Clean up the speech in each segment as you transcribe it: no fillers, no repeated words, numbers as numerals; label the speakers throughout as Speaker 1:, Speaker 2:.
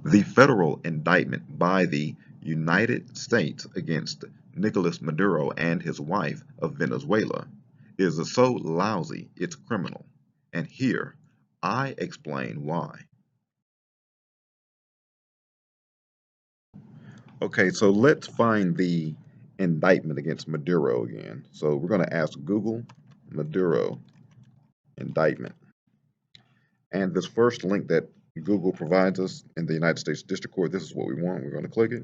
Speaker 1: The federal indictment by the United States against Nicolas Maduro and his wife of Venezuela is so lousy it's criminal. And here I explain why. Okay, so let's find the indictment against Maduro again. So we're going to ask Google Maduro indictment. And this first link that Google provides us in the United States District Court, this is what we want. We're going to click it.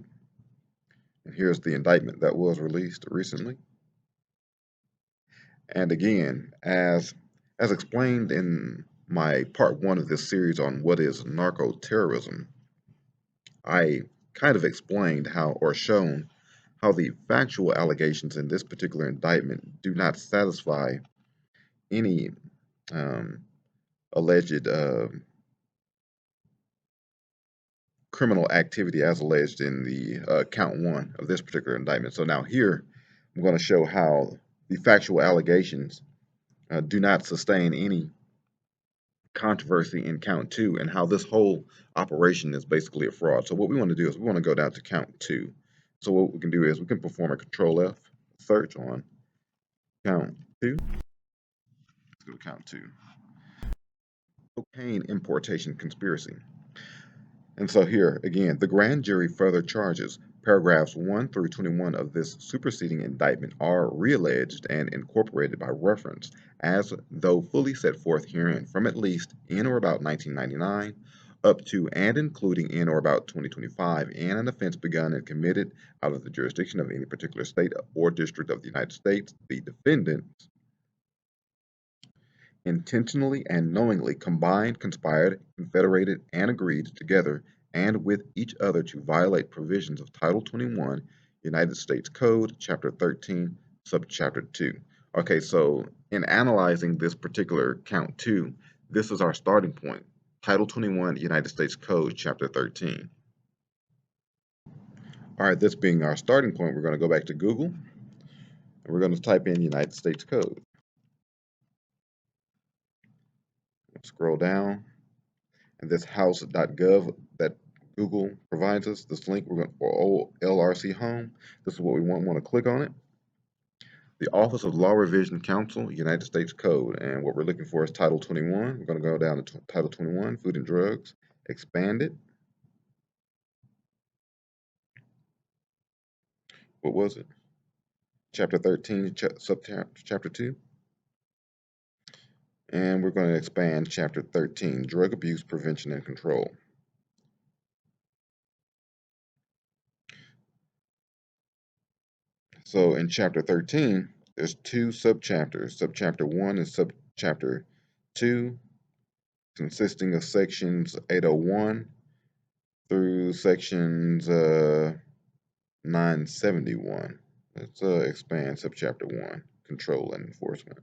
Speaker 1: And here's the indictment that was released recently. And again, as explained in my part one of this series on what is narco terrorism, I kind of explained how or shown how the factual allegations in this particular indictment do not satisfy any um, alleged criminal activity as alleged in the count one of this particular indictment. So now here, I'm going to show how the factual allegations do not sustain any controversy in count two and how this whole operation is basically a fraud. So what we want to do is we want to go down to count two. So what we can do is we can perform a control F search on count two. Let's go to count two. Cocaine importation conspiracy. And so here, again, the grand jury further charges paragraphs 1 through 21 of this superseding indictment are realleged and incorporated by reference as though fully set forth herein from at least in or about 1999 up to and including in or about 2025 in an offense begun and committed out of the jurisdiction of any particular state or district of the United States, the defendants intentionally and knowingly combined, conspired, confederated, and agreed together and with each other to violate provisions of Title 21, United States Code, Chapter 13, Subchapter 2. Okay, so in analyzing this particular count 2, this is our starting point. Title 21, United States Code, Chapter 13. All right, this being our starting point, we're going to go back to Google, and we're going to type in United States Code. Scroll down, and this house.gov that Google provides us, this link we're going for LRC Home. This is what we want to click on it. The Office of Law Revision Counsel, United States Code, and what we're looking for is Title 21. We're going to go down to Title 21, Food and Drugs, expand it. What was it? Chapter 13, Chapter 2. And we're going to expand Chapter 13, Drug Abuse Prevention and Control. So in Chapter 13, there's two subchapters. Subchapter 1 and Subchapter 2, consisting of sections 801 through sections 971. Let's expand Subchapter 1, Control and Enforcement.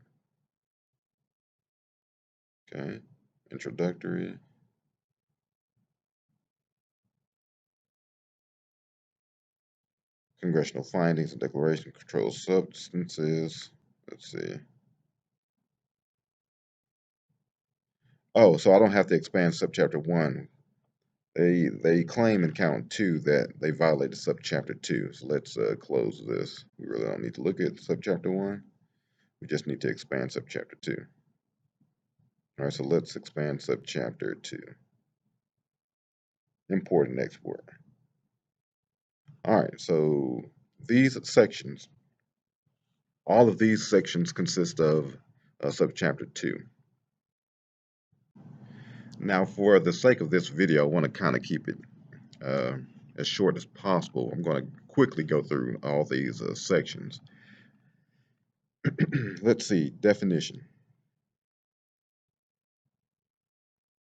Speaker 1: Okay, introductory. Congressional findings and declaration controlled substances. Let's see. Oh, so I don't have to expand Subchapter 1. They claim in count 2 that they violated Subchapter 2. So let's close this. We really don't need to look at Subchapter 1. We just need to expand Subchapter 2. All right, so let's expand Subchapter 2. Import and export. All right, so these sections, all of these sections consist of Subchapter 2. Now, for the sake of this video, I want to kind of keep it as short as possible. I'm going to quickly go through all these sections. Let's see, definition.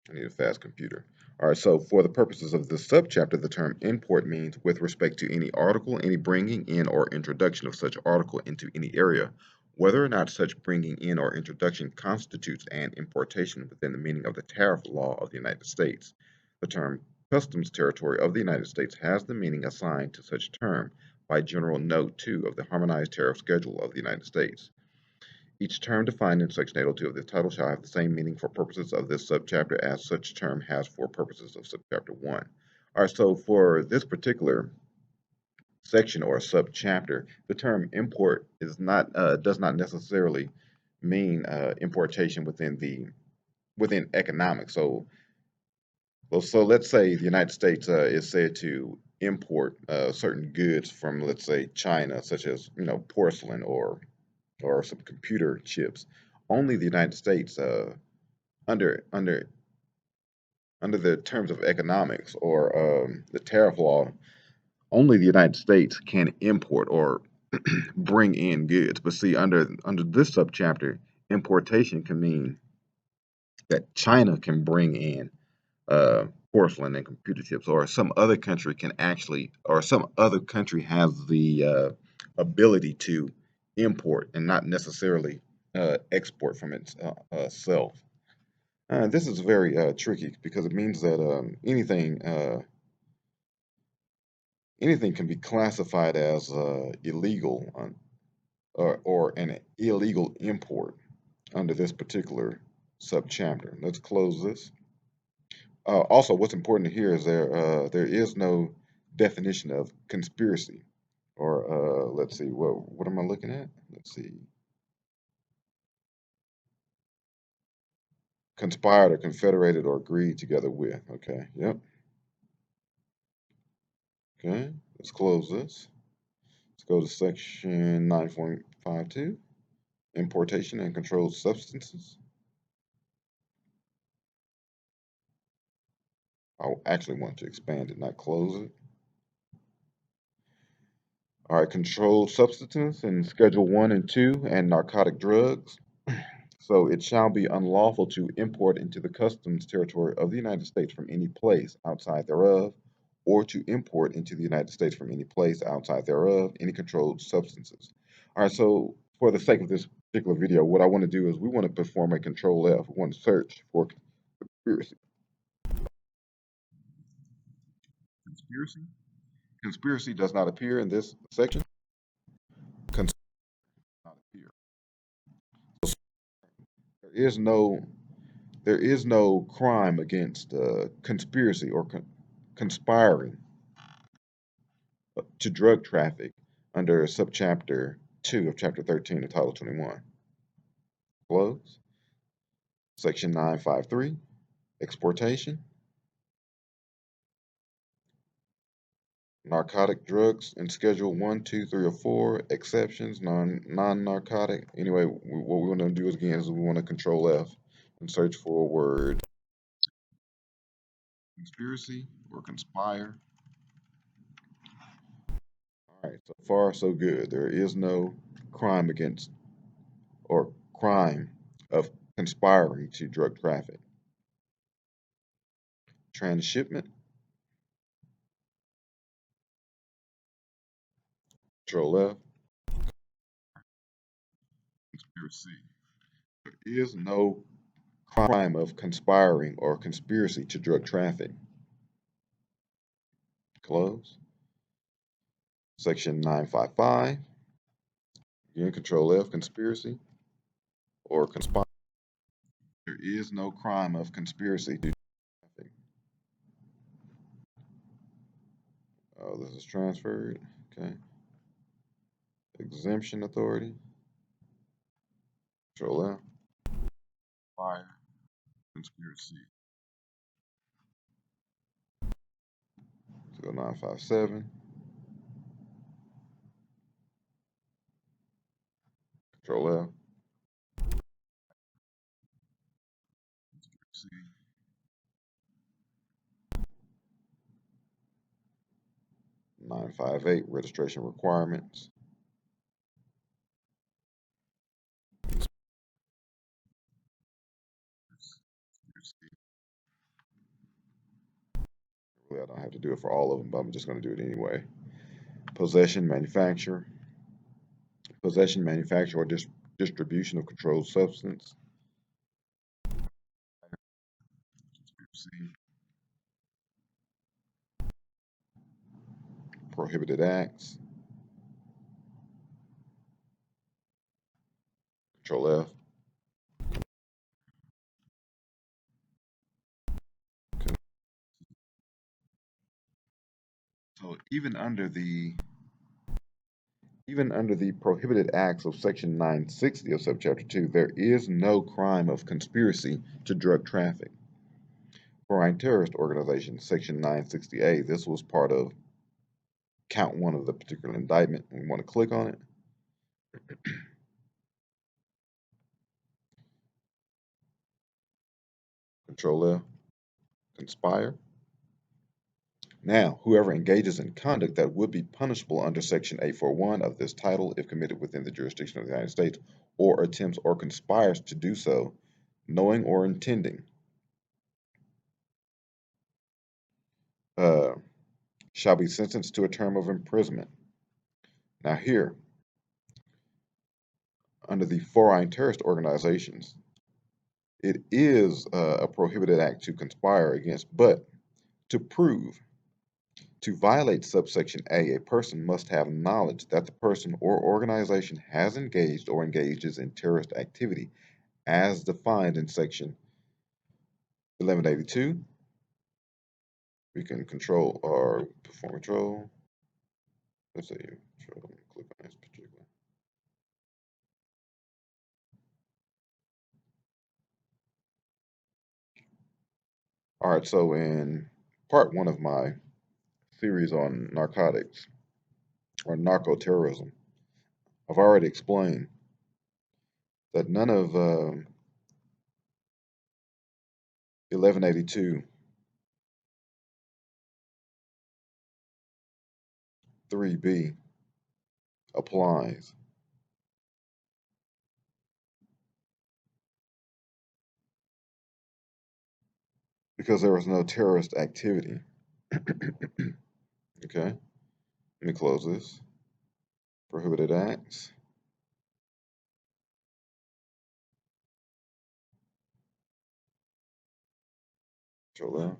Speaker 1: I need a fast computer. All right, so for the purposes of this subchapter, the term import means with respect to any article, any bringing in or introduction of such article into any area, whether or not such bringing in or introduction constitutes an importation within the meaning of the tariff law of the United States. The term customs territory of the United States has the meaning assigned to such term by General Note 2 of the Harmonized Tariff Schedule of the United States. Each term defined in Section 802 of this title shall have the same meaning for purposes of this subchapter as such term has for purposes of subchapter 1. All right, so for this particular section or subchapter, the term import is not does not necessarily mean importation within economics. So let's say the United States is said to import certain goods from, let's say, China, such as porcelain or some computer chips. Only the United States, under under under the terms of economics or the tariff law, only the United States can import or bring in goods. But see, under this subchapter, importation can mean that China can bring in porcelain and computer chips, or some other country can actually, or some other country has the ability to import and not necessarily export from itself. This is very tricky because it means that anything can be classified as illegal or an illegal import under this particular subchapter. Let's close this. Also, what's important here is there is no definition of conspiracy, or let's see, what am I looking at? Let's see, conspired or confederated or agreed together with. Okay, yep. Okay, let's close this. Let's go to section 9.52, importation and controlled substances. I actually want to expand it, not close it. All right, controlled substances in Schedule 1 and 2 and narcotic drugs. So it shall be unlawful to import into the customs territory of the United States from any place outside thereof, or to import into the United States from any place outside thereof any controlled substances. All right, so for the sake of this particular video, what I want to do is we want to perform a control F. We want to search for conspiracy. Conspiracy? Conspiracy does not appear in this section. Conspiracy does not appear. There is no there is no crime against conspiracy or conspiring to drug traffic under subchapter 2 of chapter 13 of title 21. Close. Section 953, exportation, narcotic drugs in schedule 1, 2, 3, or 4, exceptions, non-narcotic. Anyway, what we want to do again is we want to control F and search for a word conspiracy or conspire. All right, so far so good. There is no crime against or crime of conspiring to drug traffic. Transshipment, control F, conspiracy. There is no crime of conspiring or conspiracy to drug traffic. Close. Section 955. Again, control F, conspiracy or conspire. There is no crime of conspiracy to traffic. Oh, this is transferred. Okay. Exemption authority. Control F. Fire. Conspiracy. So 957. Control F. Conspiracy. 958. Registration requirements. Really, I don't have to do it for all of them, but I'm just going to do it anyway. Possession, manufacture, or distribution of controlled substance. Prohibited acts. Control F. So even under the prohibited acts of Section 960 of Subchapter 2, there is no crime of conspiracy to drug traffic. Foreign terrorist organization, Section 960A, this was part of count one of the particular indictment. We want to click on it. Control F, conspire. Now, whoever engages in conduct that would be punishable under Section 841 of this title if committed within the jurisdiction of the United States or attempts or conspires to do so, knowing or intending, shall be sentenced to a term of imprisonment. Now here, under the foreign terrorist organizations, it is a prohibited act to conspire against, but to prove, to violate subsection A person must have knowledge that the person or organization has engaged or engages in terrorist activity as defined in section 1182. We can control or perform control. Let's say control, click on this particular. All right, so in part one of my series on narcotics or narco terrorism, I've already explained that none of 1182 3B applies because there was no terrorist activity. Okay, let me close this. Prohibited acts. Control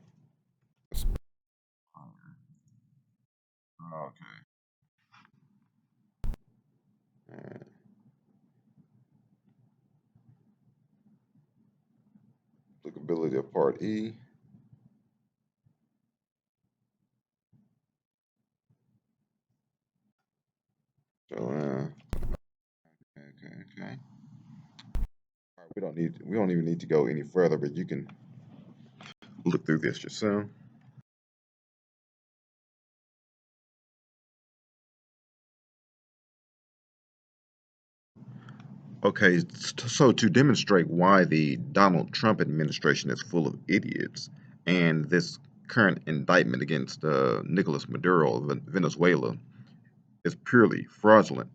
Speaker 1: F. Okay. All right. Applicability of Part E. Control F. Okay. All right, we don't even need to go any further, but you can look through this yourself. Okay, so to demonstrate why the Donald Trump administration is full of idiots and this current indictment against Nicolas Maduro of Venezuela is purely fraudulent,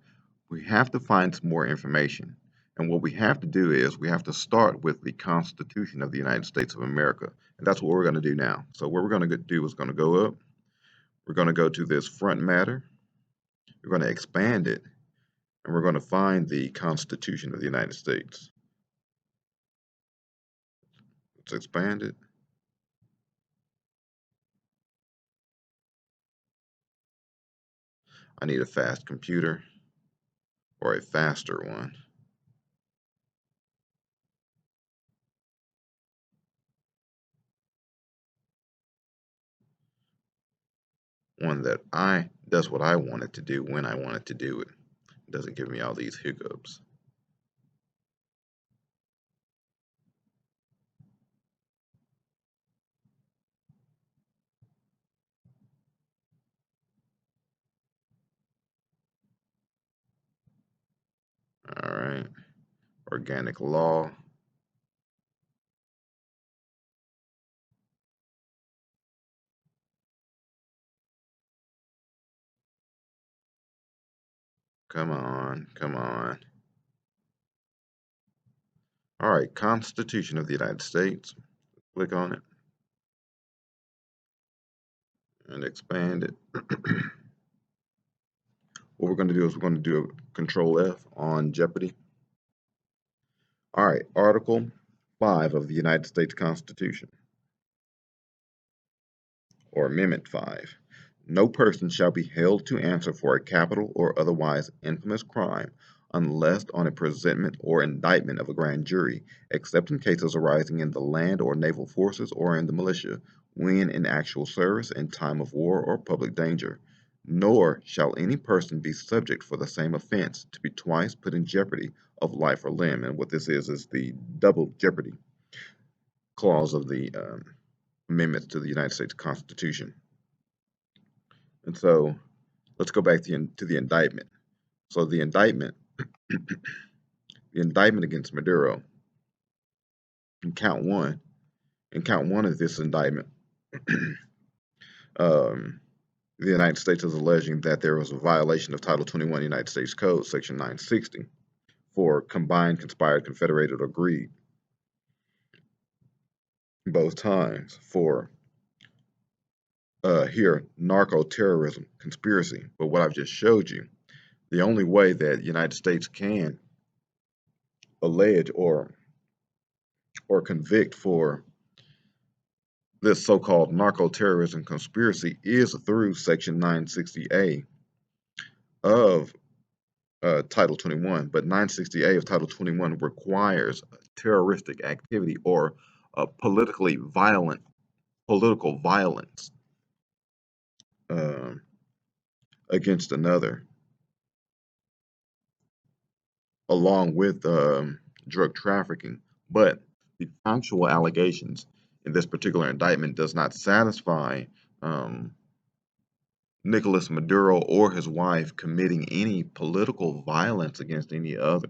Speaker 1: we have to find some more information. And what we have to do is we have to start with the Constitution of the United States of America. And that's what we're going to do now. So what we're going to do is going to go up. We're going to go to this front matter. We're going to expand it. And we're going to find the Constitution of the United States. Let's expand it. I need a fast computer or a faster one. One that does what I want it to do when I want it to do it. It doesn't give me all these hiccups. All right. Organic law. Come on, come on. All right, Constitution of the United States. Click on it and expand it. What we're going to do is we're going to do a Control F on Jeopardy. All right, Article 5 of the United States Constitution, or Amendment 5. No person shall be held to answer for a capital or otherwise infamous crime unless on a presentment or indictment of a grand jury, except in cases arising in the land or naval forces or in the militia, when in actual service in time of war or public danger, nor shall any person be subject for the same offense to be twice put in jeopardy of life or limb. And what this is the double jeopardy clause of the amendments to the United States Constitution. And so let's go back to the indictment. So the indictment against Maduro in count one of this indictment, um, the United States is alleging that there was a violation of Title 21 United States Code, Section 960, for combined, conspired, confederated, or agreed, both times, for here, narco terrorism, conspiracy. But what I've just showed you, the only way that the United States can allege or convict for this so-called narco-terrorism conspiracy is through Section 960A of Title 21. But 960A of Title 21 requires terroristic activity or political violence um, against another, along with drug trafficking. But the factual allegations in this particular indictment does not satisfy um, Nicolas Maduro or his wife committing any political violence against any other.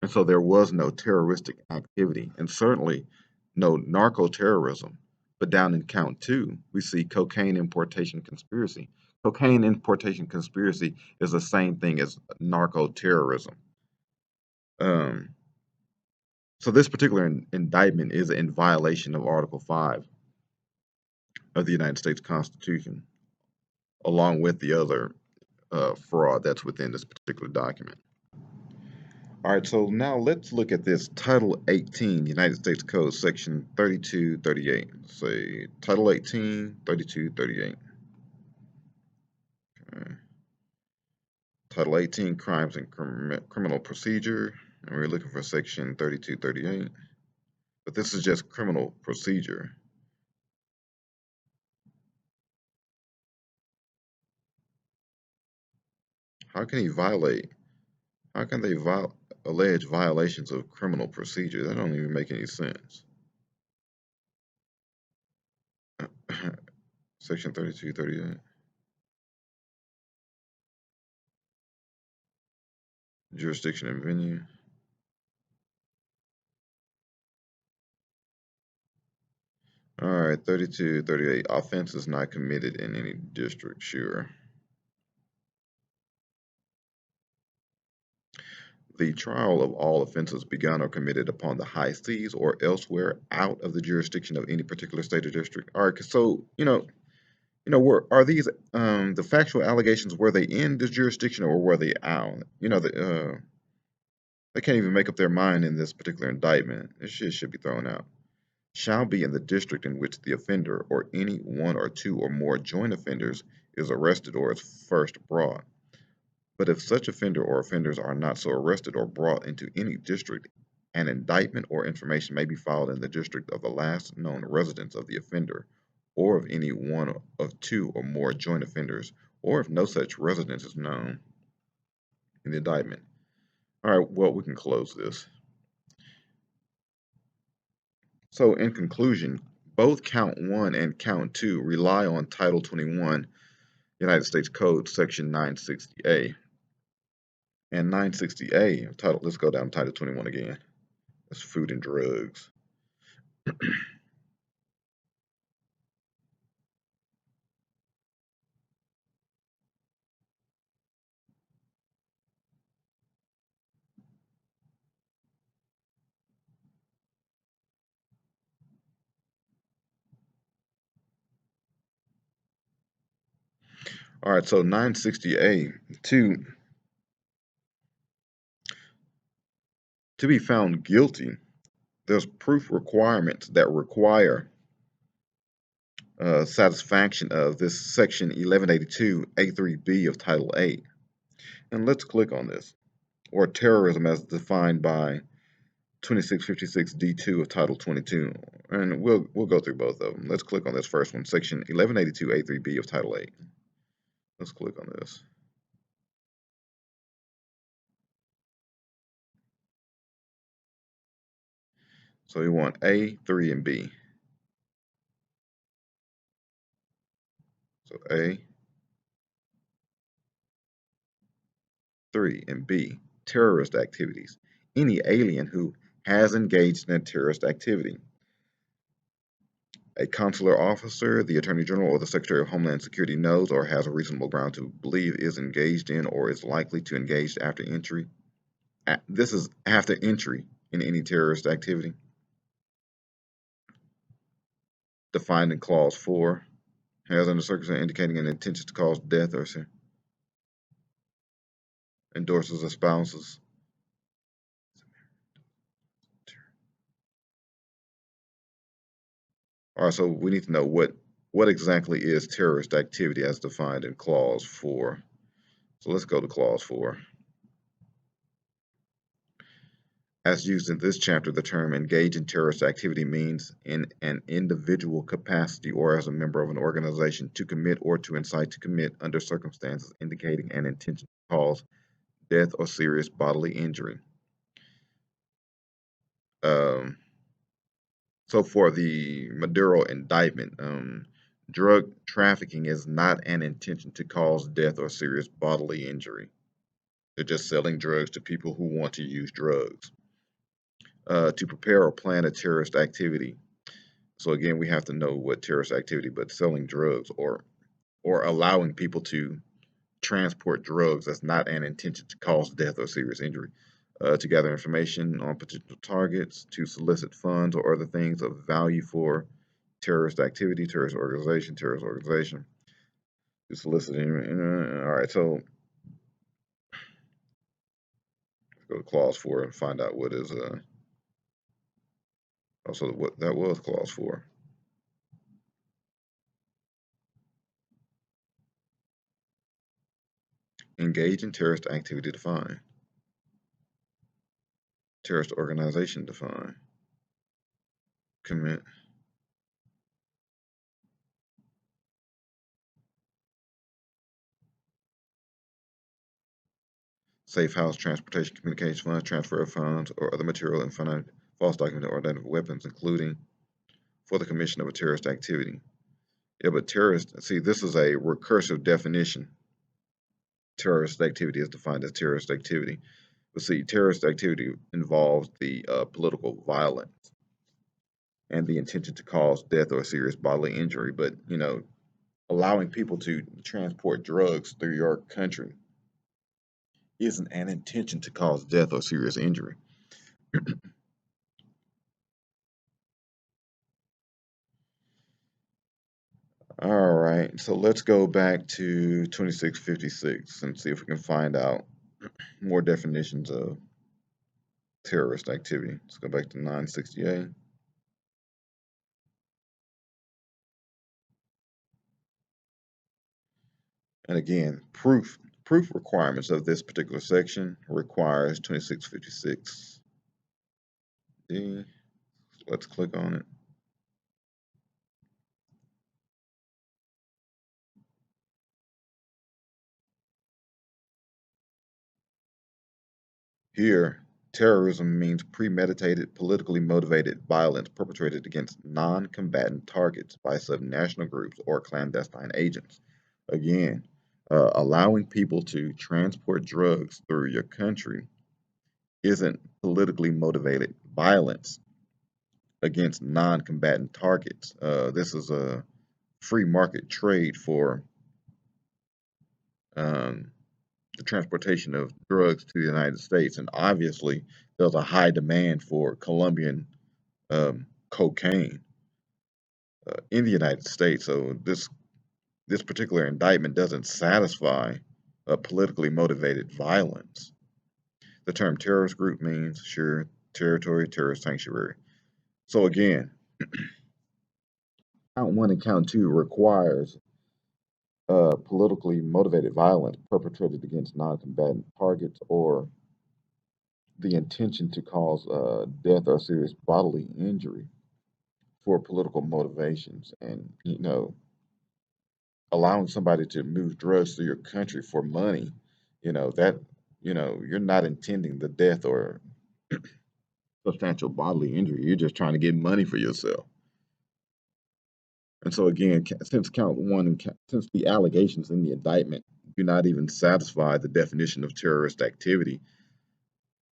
Speaker 1: And so there was no terroristic activity and certainly no narco terrorism. But down in count two, we see cocaine importation conspiracy. Cocaine importation conspiracy is the same thing as narco terrorism. Um, so this particular indictment is in violation of Article 5 of the United States Constitution, along with the other fraud that's within this particular document. All right, so now let's look at this Title 18, United States Code, Section 3238. Say Title 18, 3238. Okay. Title 18, Crimes and Criminal Procedure, and we're looking for Section 3238. But this is just criminal procedure. How can he violate? How can they allege violations of criminal procedure? That don't even make any sense. Section 3238. Jurisdiction and venue. All right, 3238. Offense is not committed in any district, sure. The trial of all offenses begun or committed upon the high seas or elsewhere out of the jurisdiction of any particular state or district. All right, so are these the factual allegations? Were they in the jurisdiction or were they out? They can't even make up their mind in this particular indictment. This shit should be thrown out. Shall be in the district in which the offender or any one or two or more joint offenders is arrested or is first brought. But if such offender or offenders are not so arrested or brought into any district, an indictment or information may be filed in the district of the last known residence of the offender, or of any one of two or more joint offenders, or if no such residence is known in the indictment. All right, well, we can close this. So, in conclusion, both count 1 and count 2 rely on Title 21, United States Code, Section 960A. And 960A, let's go down to Title 21 again. That's food and drugs. All right, so 960A, to be found guilty, there's proof requirements that require satisfaction of this section 1182 A3B of Title 8. And let's click on this, or terrorism as defined by 2656 D2 of Title 22, and we'll go through both of them. Let's click on this first one, Section 1182 A3B of Title 8. Let's click on this. So we want A, 3, and B. So A, 3, and B, terrorist activities. Any alien who has engaged in a terrorist activity. A consular officer, the Attorney General, or the Secretary of Homeland Security knows or has a reasonable ground to believe is engaged in or is likely to engage after entry. This is after entry in any terrorist activity. Defined in Clause 4, has under circumstances indicating an intention to cause death or endorses or spouses. All right, so we need to know what exactly is terrorist activity as defined in Clause 4. So let's go to Clause 4. As used in this chapter, the term engage in terrorist activity means in an individual capacity or as a member of an organization to commit or to incite to commit under circumstances indicating an intention to cause death or serious bodily injury. So for the Maduro indictment, drug trafficking is not an intention to cause death or serious bodily injury. They're just selling drugs to people who want to use drugs. To prepare or plan a terrorist activity. So again, we have to know what terrorist activity, but selling drugs or allowing people to transport drugs, that's not an intention to cause death or serious injury. To gather information on potential targets, to solicit funds or other things of value for terrorist activity, terrorist organization, to solicit. All right, so let's go to Clause 4 and find out what is also what that was Clause 4. Engage in terrorist activity defined. Terrorist organization defined. Commit. Safe house, transportation, communication funds, transfer of funds, or other material and finite false documents or identified weapons, including for the commission of a terrorist activity. Yeah, but terrorist, see, this is a recursive definition. Terrorist activity is defined as terrorist activity. But see, terrorist activity involves the political violence and the intention to cause death or serious bodily injury. But, allowing people to transport drugs through your country isn't an intention to cause death or serious injury. All right, so let's go back to 2656 and see if we can find out more definitions of terrorist activity. Let's go back to 968. And again, proof requirements of this particular section requires 2656D. Let's click on it. Here, terrorism means premeditated, politically motivated violence perpetrated against non-combatant targets by subnational groups or clandestine agents. Again, allowing people to transport drugs through your country isn't politically motivated violence against non-combatant targets. This is a free market trade for um, the transportation of drugs to the United States, and obviously there's a high demand for Colombian cocaine in the United States. So this particular indictment doesn't satisfy politically motivated violence. The term terrorist group means sure territory, terrorist sanctuary. So again, count one and count two requires politically motivated violence perpetrated against non-combatant targets or the intention to cause death or serious bodily injury for political motivations, and allowing somebody to move drugs through your country for money, that you're not intending the death or substantial bodily injury. You're just trying to get money for yourself. And so again, since count one and since the allegations in the indictment do not even satisfy the definition of terrorist activity,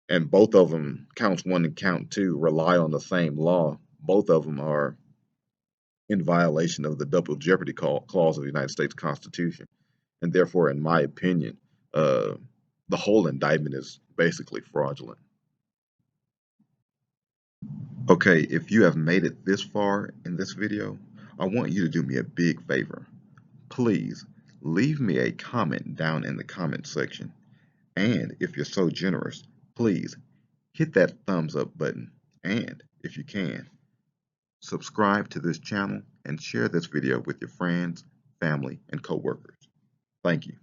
Speaker 1: and both of them, counts one and count two, rely on the same law, both of them are in violation of the double jeopardy clause of the United States Constitution. And therefore, in my opinion, uh, the whole indictment is basically fraudulent. Okay, if you have made it this far in this video, I want you to do me a big favor. Please leave me a comment down in the comment section. And if you're so generous, please hit that thumbs up button. And if you can, subscribe to this channel and share this video with your friends, family, and coworkers. Thank you.